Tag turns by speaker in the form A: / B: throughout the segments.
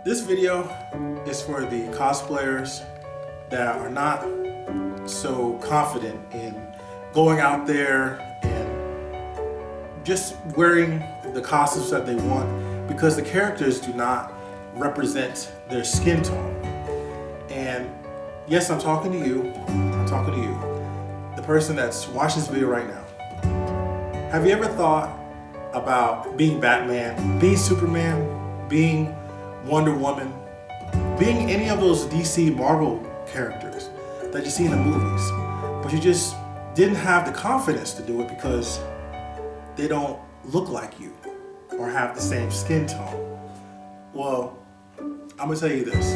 A: This video is for the cosplayers that are not so confident in going out there and just wearing the costumes that they want because the characters do not represent their skin tone. And yes, I'm talking to you, the person that's watching this video right now. Have you ever thought about being Batman, being Superman, being Wonder Woman, being any of those DC Marvel characters that you see in the movies, but you just didn't have the confidence to do it because they don't look like you or have the same skin tone? Well, I'm gonna tell you this.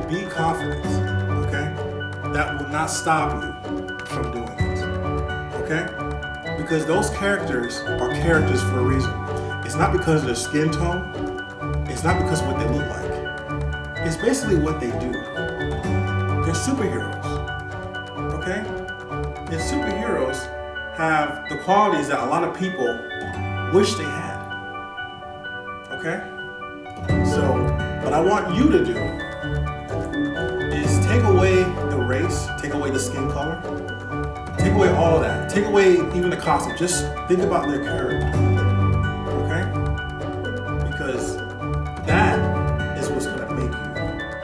A: Be confident, okay? That will not stop you from doing it, okay? Because those characters are characters for a reason. It's not because of their skin tone. It's not because of what they look like. It's basically what they do. They're superheroes, okay? And superheroes have the qualities that a lot of people wish they had, okay? So, what I want you to do is take away the race, take away the skin color, take away all that, take away even the costume. Just think about their character, okay? Because that is what's gonna make you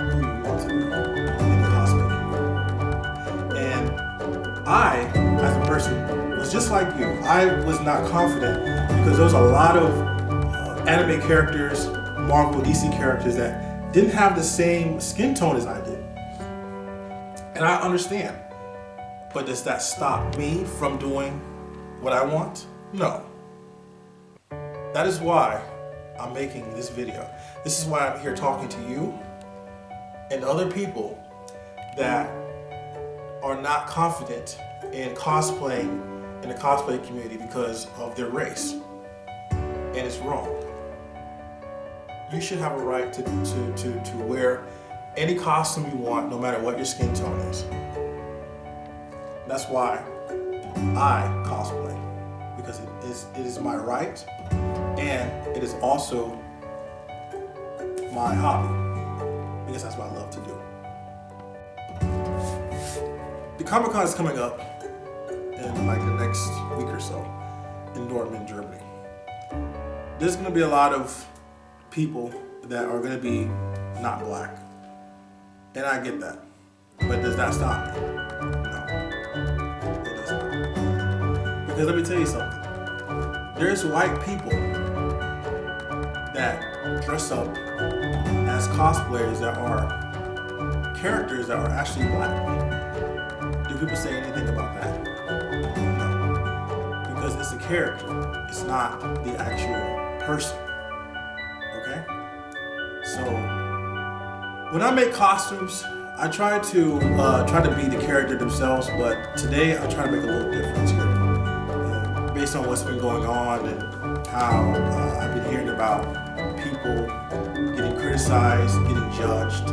A: who you want to be in the cosplay community. And I, as a person, was just like you. I was not confident because there was a lot of anime characters, Marvel, DC characters that didn't have the same skin tone as I did. And I understand. But does that stop me from doing what I want? No. That is why I'm making this video. This is why I'm here talking to you and other people that are not confident in cosplaying in the cosplay community because of their race. And it's wrong. You should have a right to wear any costume you want, no matter what your skin tone is. That's why I cosplay, because it is my right, and it is also my hobby, because that's what I love to do. The Comic-Con is coming up in like the next week or so in Dortmund, Germany. There's going to be a lot of people that are going to be not black, and I get that, but does that stop me? No, it does not. Because let me tell you something. There's white people that dress up as cosplayers that are characters that are actually black. Do people say anything about that? No. Because it's a character. It's not the actual person. Okay? So, when I make costumes, I try to be the character themselves, but today I try to make a little difference here. Based on what's been going on and how I've been hearing about people getting criticized, getting judged.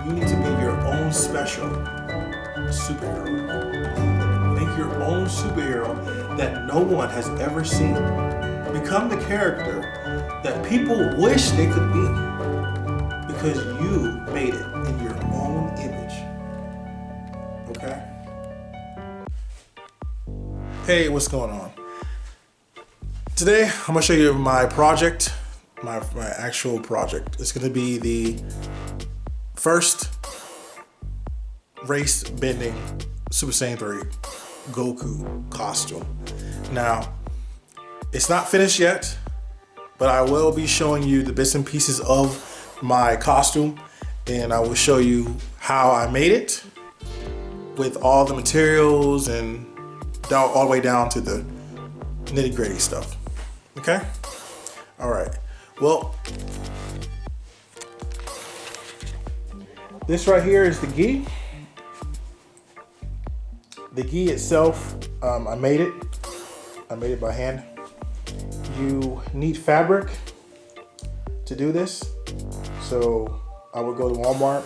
A: You need to be your own special superhero. Make your own superhero that no one has ever seen. Become the character that people wish they could be because you made it in your own image. Okay? Hey, what's going on? Today, I'm gonna show you my project, my actual project. It's gonna be the first race bending Super Saiyan 3 Goku costume. Now, it's not finished yet, but I will be showing you the bits and pieces of my costume, and I will show you how I made it with all the materials and all the way down to the nitty-gritty stuff. Okay? All right. Well, this right here is the gi. The gi itself, I made it. I made it by hand. You need fabric to do this. So I would go to Walmart,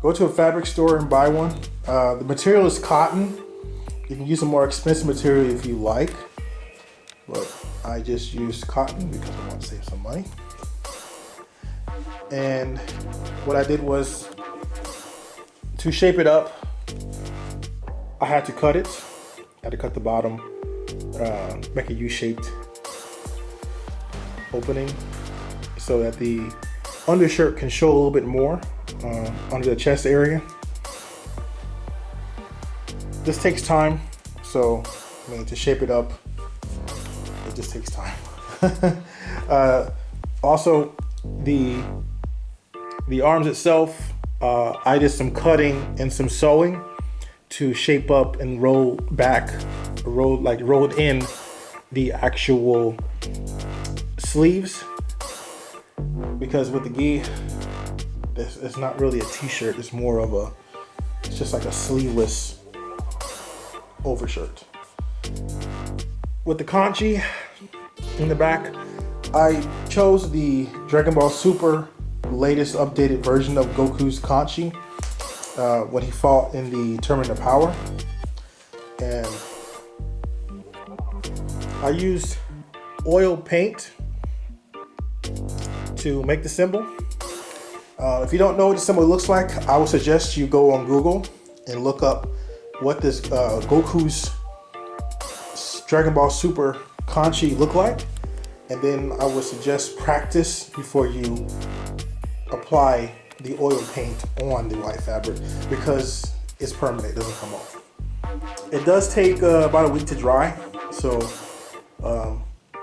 A: go to a fabric store and buy one. The material is cotton. You can use a more expensive material if you like, but I just used cotton because I want to save some money. And what I did was, to shape it up, I had to cut it. I had to cut the bottom, make a U-shaped opening so that the undershirt can show a little bit more under the chest area. This takes time, so I mean, to shape it up, it just takes time. Also, the arms itself, I did some cutting and some sewing to shape up and roll back, rolled in the actual sleeves, because with the gi, it's not really a t-shirt, it's more of a, it's just like a sleeveless overshirt. With the kanji in the back, I chose the Dragon Ball Super latest updated version of Goku's kanji when he fought in the Tournament of Power. And I used oil paint to make the symbol. If you don't know what the symbol looks like, I would suggest you go on Google and look up what this Goku's Dragon Ball Super kanji look like. And then I would suggest practice before you apply the oil paint on the white fabric, because it's permanent, it doesn't come off. It does take about a week to dry, so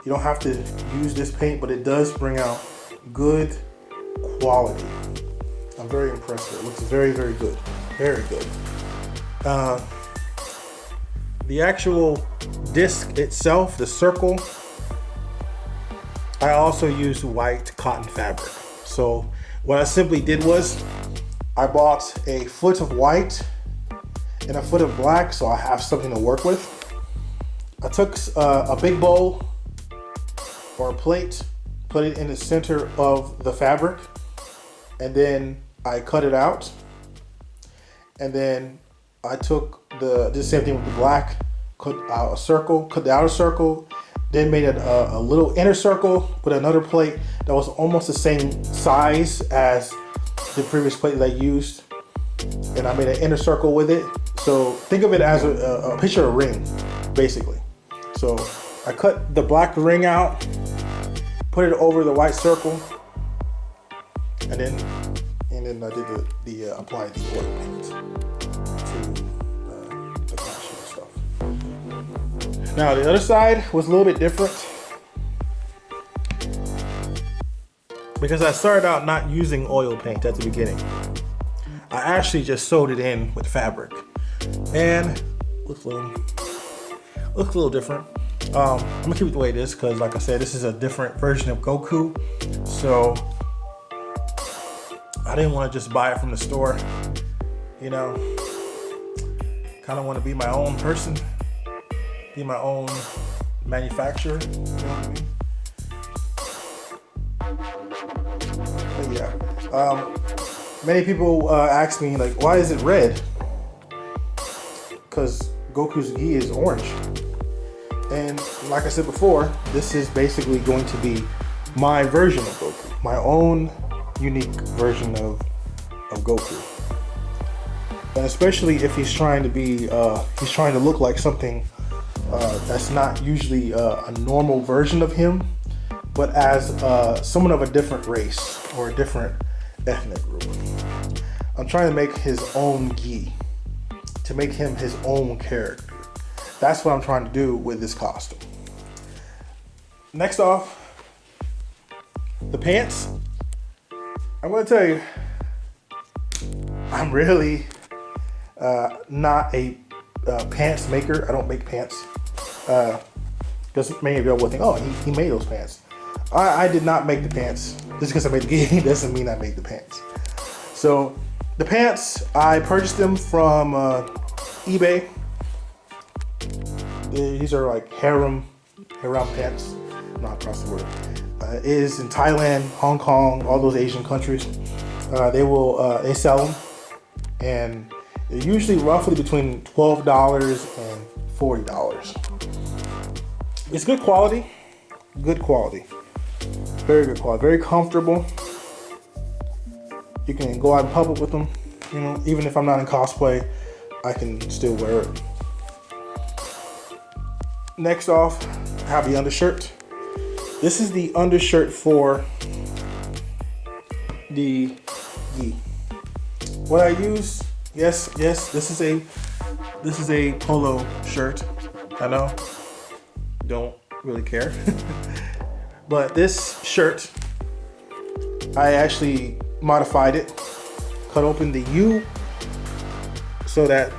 A: you don't have to use this paint, but it does bring out good quality. I'm very impressed with it. It looks very, very good. Very good. The actual disc itself, the circle, I also used white cotton fabric. So what I simply did was I bought a foot of white and a foot of black, so I have something to work with. I took a big bowl or a plate, put it in the center of the fabric, and then I cut it out. And then I took the same thing with the black, cut out a circle, cut the outer circle, then made a little inner circle with another plate that was almost the same size as the previous plate that I used. And I made an inner circle with it. So think of it as a picture of a ring, basically. So I cut the black ring out, put it over the white circle, and then I did applied the oil paint to the kanji and stuff. Now the other side was a little bit different, because I started out not using oil paint at the beginning. I actually just sewed it in with fabric, and looks a little different. I'm gonna keep it the way it is, because like I said, this is a different version of Goku, so I didn't want to just buy it from the store, you know. Kind of want to be my own person, be my own manufacturer, you know what I mean? But yeah, many people ask me, like, why is it red? Because Goku's gi is orange. And like I said before, this is basically going to be my version of Goku, my own unique version of Goku. And especially if he's trying to be, he's trying to look like something that's not usually a normal version of him, but as someone of a different race or a different ethnic group. I'm trying to make his own gi, to make him his own character. That's what I'm trying to do with this costume. Next off, the pants. I'm gonna tell you, I'm really not a pants maker. I don't make pants. Because many of y'all will think, oh, he made those pants. I did not make the pants. Just because I made the gi doesn't mean I made the pants. So the pants, I purchased them from eBay. These are like harem pants. I'm not across the word. It is in Thailand, Hong Kong, all those Asian countries. They sell them, and they're usually roughly between $12 and $40. It's good quality. Good quality. Very good quality. Very comfortable. You can go out in public with them. You know, even if I'm not in cosplay, I can still wear it. Next off, I have the undershirt. This is the undershirt for the gi. What I use, yes, this is a polo shirt. I know, don't really care. But this shirt, I actually modified it, cut open the U so that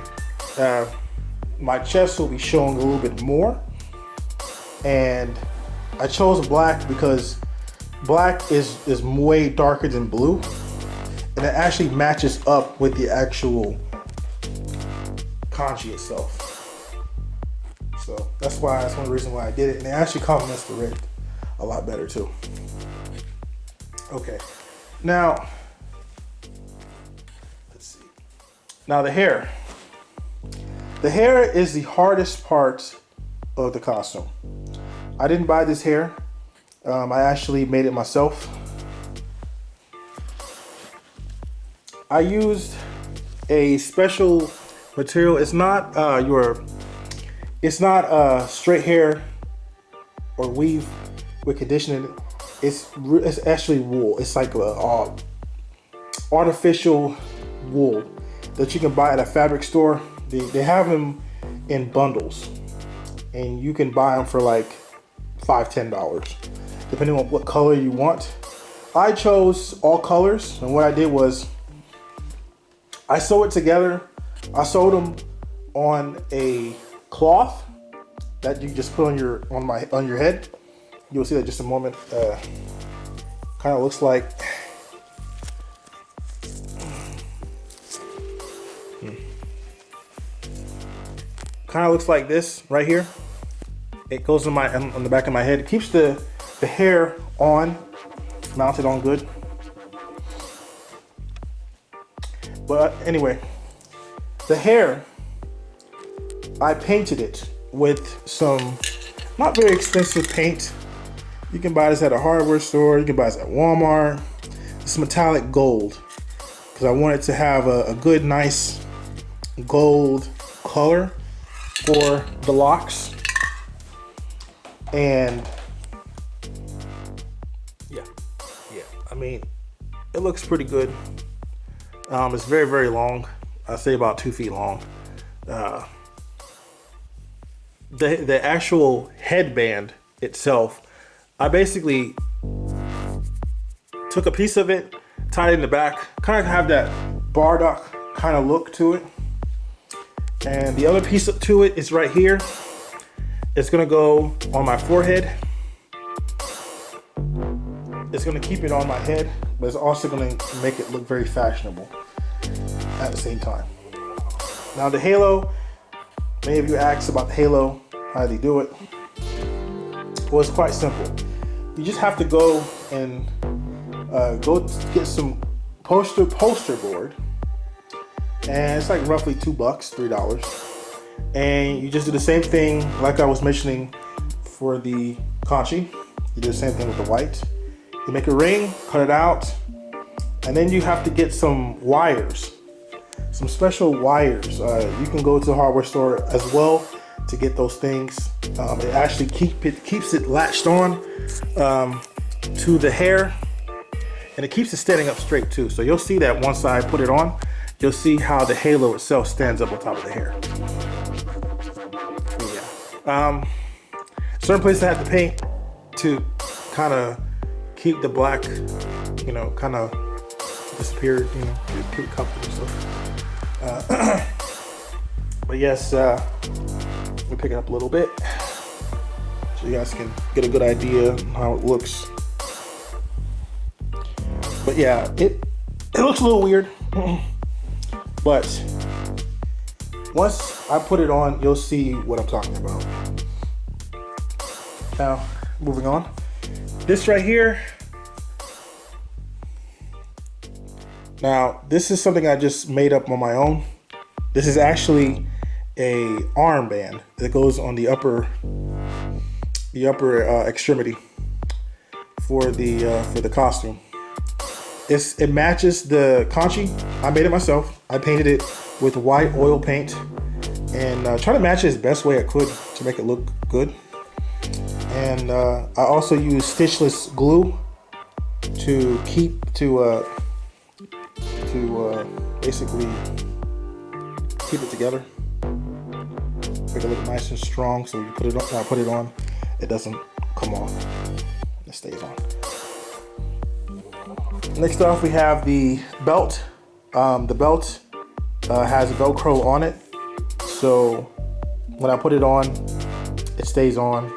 A: my chest will be showing a little bit more. And I chose black because black is way darker than blue, and it actually matches up with the actual kanji itself. So that's one of the reasons why I did it, and it actually complements the red a lot better too. Okay, now let's see. Now the hair. The hair is the hardest part of the costume. I didn't buy this hair. I actually made it myself. I used a special material. It's not straight hair or weave with conditioning. It's actually wool. It's like a artificial wool that you can buy at a fabric store. They have them in bundles, and you can buy them for like $5-10, depending on what color you want. I chose all colors, and what I did was I sewed it together. I sewed them on a cloth that you just put on your head. You'll see that in just a moment. Kind of looks like this right here. It goes on the back of my head. It keeps the hair mounted on good. But anyway, the hair, I painted it with some not very expensive paint. You can buy this at a hardware store. You can buy this at Walmart. It's metallic gold because I wanted to have a good, nice gold color for the locks. And yeah, I mean, it looks pretty good. It's very, very long. I'd say about 2 feet long. The actual headband itself, I basically took a piece of it, tied it in the back, kind of have that Bardock kind of look to it. And the other piece to it is right here. It's gonna go on my forehead. It's gonna keep it on my head, but it's also gonna make it look very fashionable at the same time. Now the halo, many of you asked about the halo, how do you do it? Well, it's quite simple. You just have to go and go get some poster board, and it's like roughly $2, $3. And you just do the same thing like I was mentioning for the kanji. You do the same thing with the white. You make a ring, cut it out, and then you have to get some wires, some special wires. You can go to the hardware store as well to get those things. It actually keeps it latched on to the hair, and it keeps it standing up straight too. So you'll see that once I put it on, you'll see how the halo itself stands up on top of the hair. Certain places I have to paint to kind of keep the black, kind of disappear, keep it comfortable and stuff. But yes, let me pick it up a little bit so you guys can get a good idea how it looks. But yeah, it looks a little weird, but once I put it on, you'll see what I'm talking about. Now, moving on. This right here. Now, this is something I just made up on my own. This is actually a armband that goes on the upper the upper extremity for the costume. It matches the kanchi. I made it myself. I painted it with white oil paint and try to match it as best way I could to make it look good. And I also use stitchless glue to basically keep it together, make it look nice and strong. So you put it on, when I put it on, it doesn't come off. It stays on. Next off, we have the belt. The belt has Velcro on it, so when I put it on, it stays on.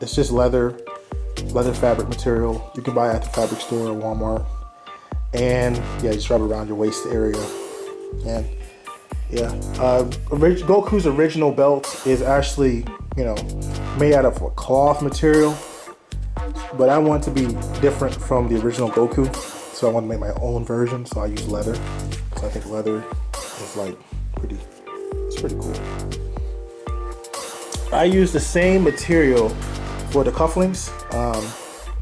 A: It's just leather fabric material. You can buy it at the fabric store or Walmart. And yeah, you just wrap it around your waist area. And yeah, Goku's original belt is actually, made out of a cloth material. But I want to be different from the original Goku, so I want to make my own version. So I use leather. So I think leather is like it's pretty cool. I use the same material for the cufflinks.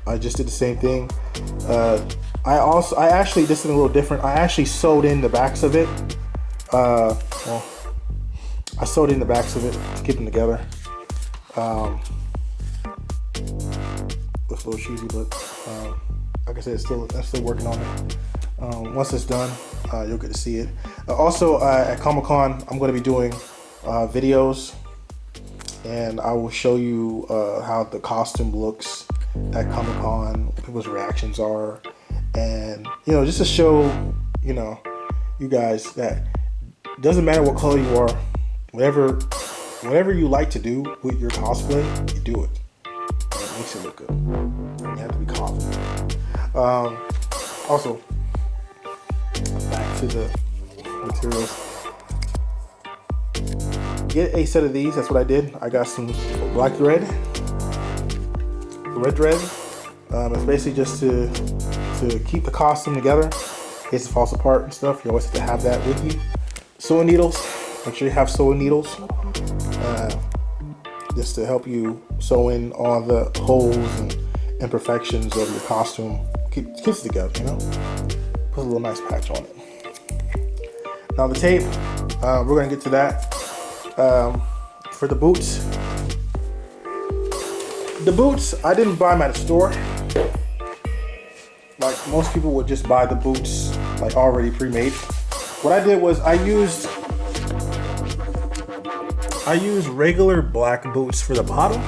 A: I just did the same thing. I actually, this is a little different. I actually sewed in the backs of it. I sewed in the backs of it to keep them together. Looks a little cheesy, but like I said, I'm still working on it. Once it's done, you'll get to see it. Also, at Comic-Con, I'm going to be doing videos, and I will show you how the costume looks at Comic-Con, what people's reactions are, and just to show you guys that it doesn't matter what color you are, whatever you like to do with your cosplay, you do it. It makes it look good. You have to be confident. Also, back to the materials. Get a set of these. That's what I did. I got some black thread, red thread. It's basically just to keep the costume together in case it falls apart and stuff. You always have to have that with you. Sewing needles. Make sure you have sewing needles. Just to help you sew in all the holes and imperfections of your costume. Keeps it together, Put a little nice patch on it. Now the tape, we're gonna get to that. For the boots. The boots, I didn't buy them at a store. Like most people would just buy the boots like already pre-made. What I did was I used regular black boots for the bottom,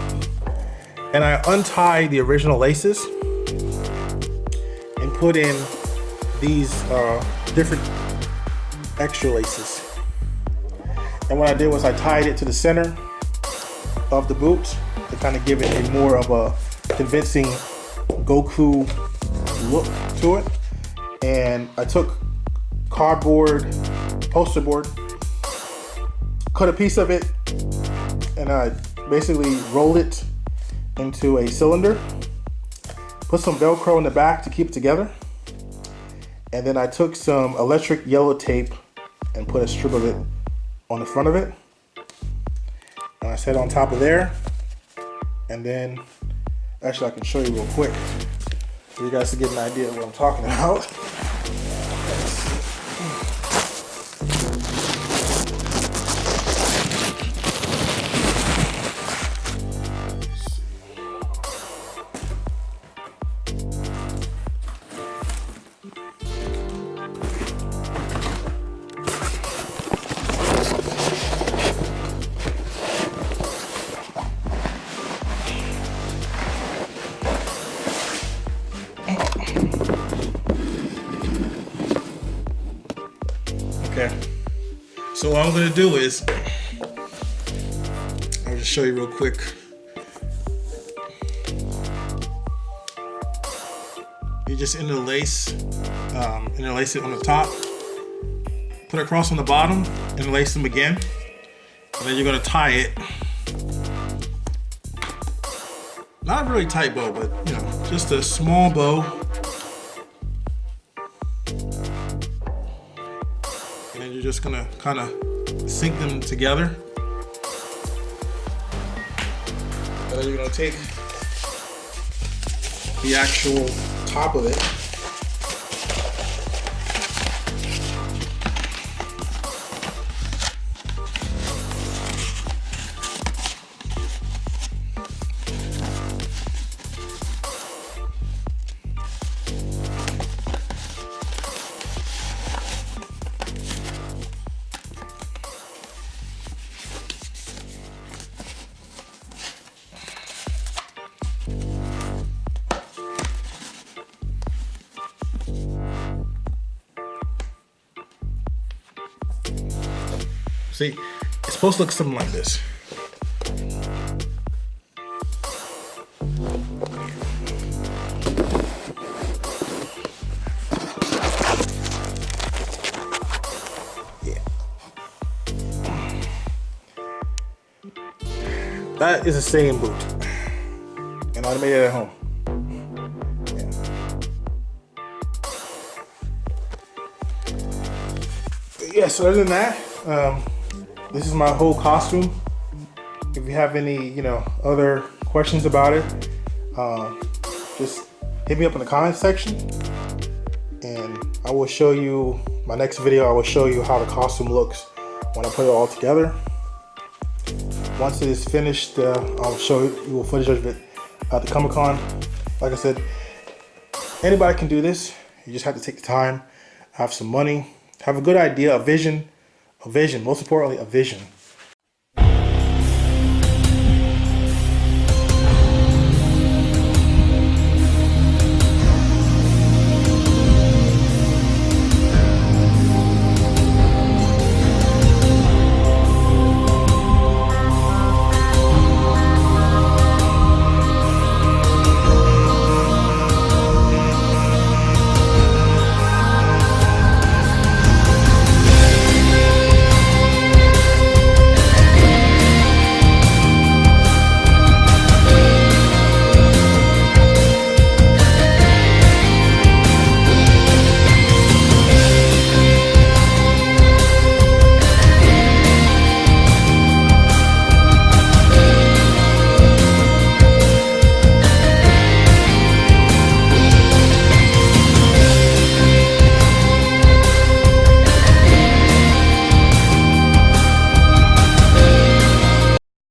A: and I untied the original laces and put in these different extra laces. And what I did was I tied it to the center of the boot to kind of give it a more of a convincing Goku look to it. And I took cardboard, poster board, cut a piece of it, and I basically rolled it into a cylinder, put some Velcro in the back to keep it together, and then I took some electric yellow tape and put a strip of it on the front of it, and I set it on top of there. And then actually I can show you real quick for you guys to get an idea of what I'm talking about. Okay, so what I'm going to do is, I'll just show you real quick. You just interlace it on the top, put it across on the bottom, interlace them again, and then you're going to tie it. Not a really tight bow, but just a small bow. And you're just gonna kind of sink them together. And then you're gonna take the actual top of it. See, it's supposed to look something like this. Yeah. That is a Saiyan boot. And I made it at home. Yeah, so other than that, this is my whole costume. If you have any, other questions about it, just hit me up in the comment section, and I will show you my next video. I will show you how the costume looks when I put it all together. Once it is finished, I'll show you a footage of it at the Comic-Con. Like I said, anybody can do this. You just have to take the time, have some money, have a good idea, a vision, most importantly, a vision.